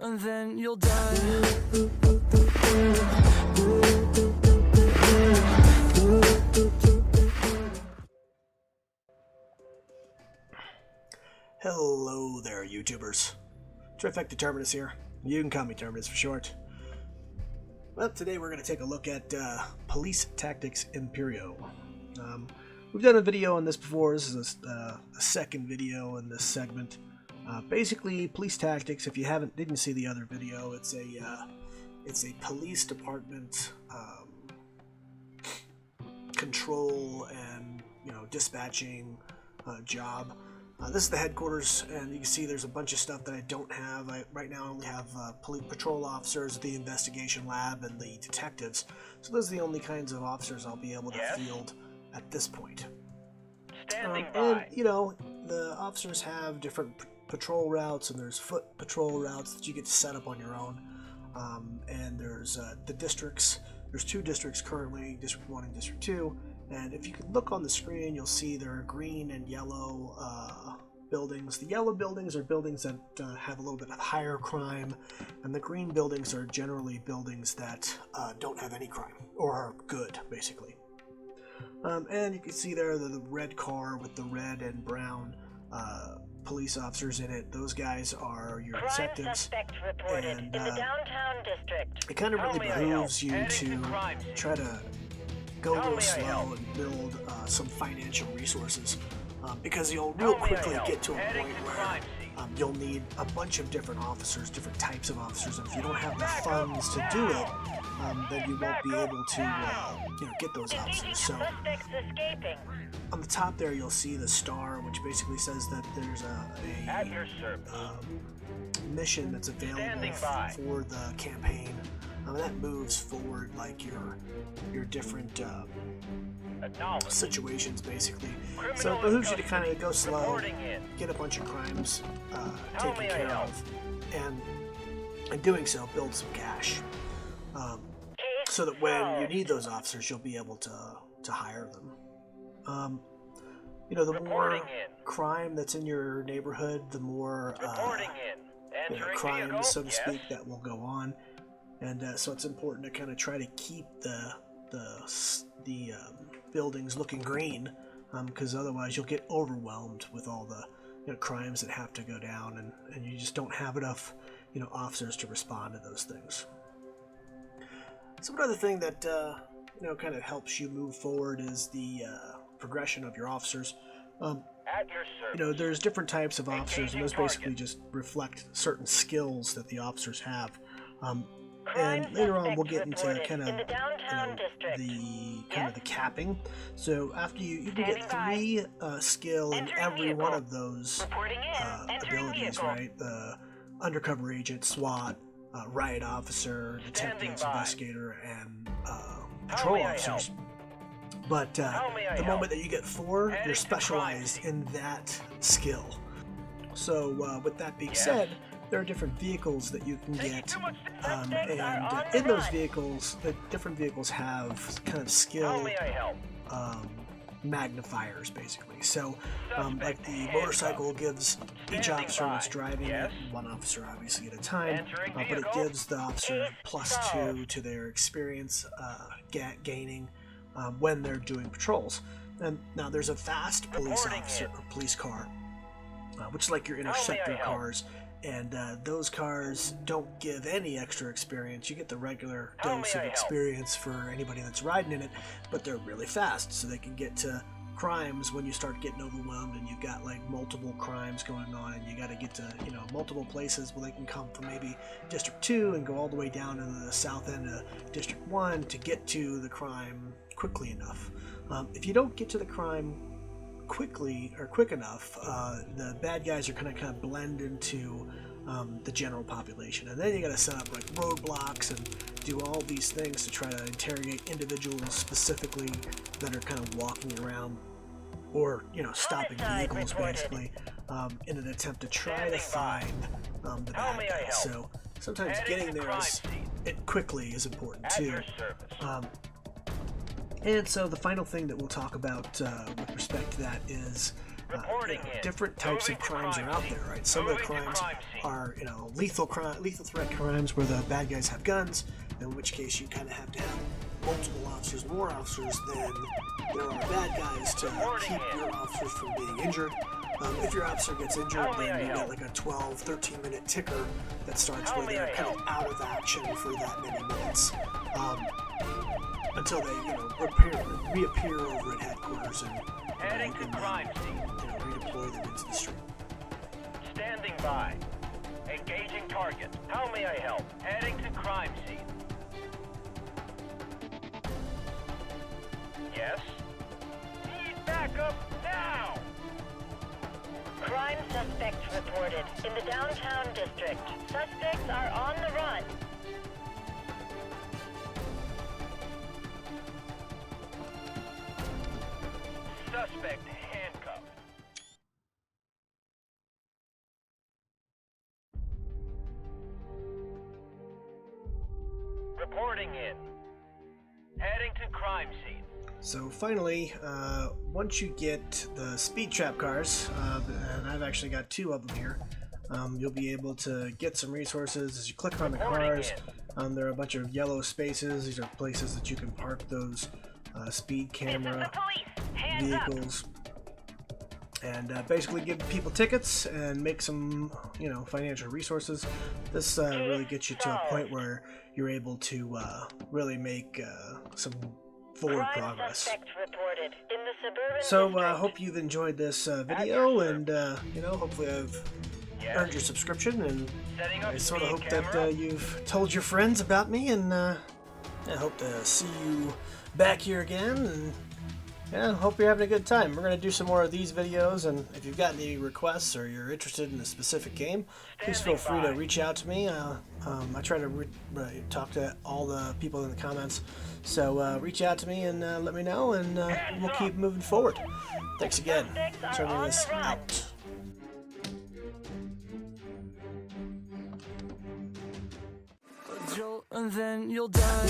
and then you'll die. Hello there, YouTubers. Terrific Determinus here. You can call me Terminus for short. Well, today we're going to take a look at Police Tactics Impero. We've done a video on this before. This is a second video in this segment. Basically, police tactics. If you didn't see the other video, it's a police department control and dispatching job. This is the headquarters, and you can see there's a bunch of stuff that I don't have. Right now I only have police patrol officers, the investigation lab, and the detectives. So those are the only kinds of officers I'll be able to field at this point. Standing by. And, the officers have different patrol routes, and there's foot patrol routes that you get to set up on your own. And there's the districts. There's two districts currently, District 1 and District 2. And if you can look on the screen, you'll see there are green and yellow buildings. The yellow buildings are buildings that have a little bit of higher crime, and the green buildings are generally buildings that don't have any crime, or are good, basically. And you can see there the red car with the red and brown police officers in it. Those guys are your detectives. And in the downtown district. it kind of really behooves you to try to go slow and build some financial resources, because you'll real quickly get to a point where you'll need a bunch of different officers, different types of officers, and if you don't have the funds to do it, then you won't be able to get those officers. So on the top there you'll see the star, which basically says that there's a mission that's available for the campaign. That moves forward like your different situations, basically. So it behooves you to kind of go slow, get a bunch of crimes taken care of, and in doing so, build some cash, so that when you need those officers, you'll be able to hire them. The more crime that's in your neighborhood, the more crimes, so to speak, that will go on. And so it's important to kind of try to keep the buildings looking green, because otherwise you'll get overwhelmed with all the crimes that have to go down, and you just don't have enough officers to respond to those things. So another thing that kind of helps you move forward is the progression of your officers. There's different types of officers, and those basically just reflect certain skills that the officers have. And later on we'll get into kind of the capping. So after you can get 3 skill in every one of those abilities, right? The undercover agent, SWAT, riot officer, detectives, investigator, and patrol officers. But the moment that you get 4, you're specialized in that skill. So with that being said, there are different vehicles that you can get, and in those vehicles, the different vehicles have kind of skill magnifiers, basically. So, like the motorcycle gives each officer that's driving it, one officer obviously at a time, but it gives the officer +2 to their experience gaining when they're doing patrols. And now there's a fast police officer or police car, which is like your interceptor cars. And those cars don't give any extra experience. You get the regular dose of experience for anybody that's riding in it, but they're really fast, so they can get to crimes when you start getting overwhelmed and you've got like multiple crimes going on, and you got to get to multiple places. Well, they can come from maybe District 2 and go all the way down into the south end of District 1 to get to the crime quickly enough. If you don't get to the crime quickly or quick enough, the bad guys are kind of blend into the general population, and then you got to set up like roadblocks and do all these things to try to interrogate individuals specifically that are kind of walking around or stopping vehicles, basically, in an attempt to try to find the bad guys. So sometimes getting there quickly is important too. And so the final thing that we'll talk about with respect to that is different types of crimes are out there, right? Some of the crimes are, lethal threat crimes where the bad guys have guns, in which case you kind of have to have multiple officers, more officers than there are bad guys to keep your officers from being injured. If your officer gets injured, then you get like a 12, 13-minute ticker that starts where they're kind of out of action for that many minutes until they, reappear over at headquarters and you can redeploy them into the street. Standing by. Engaging target. How may I help? Heading to crime scene. Yes? Need backup now! Crime suspects reported in the downtown district. Suspects are on the run. Suspect handcuffed. Reporting in. Heading to crime scene. So finally, once you get the speed trap cars, and I've actually got 2 of them here, you'll be able to get some resources. As you click on the cars, there are a bunch of yellow spaces. These are places that you can park those speed camera vehicles and basically give people tickets and make some financial resources. This really gets you to a point where you're able to really make some forward progress. So I hope you've enjoyed this video, and hopefully I've earned your subscrition, and I sort of hope that you've told your friends about me, and I hope to see you back here again, and yeah, hope you're having a good time. We're going to do some more of these videos, and if you've got any requests or you're interested in a specific game, please feel free to reach out to me. I try to talk to all the people in the comments, so reach out to me and let me know, and we'll keep moving forward. Thanks again. Turning this out. Jolt, and then you'll die.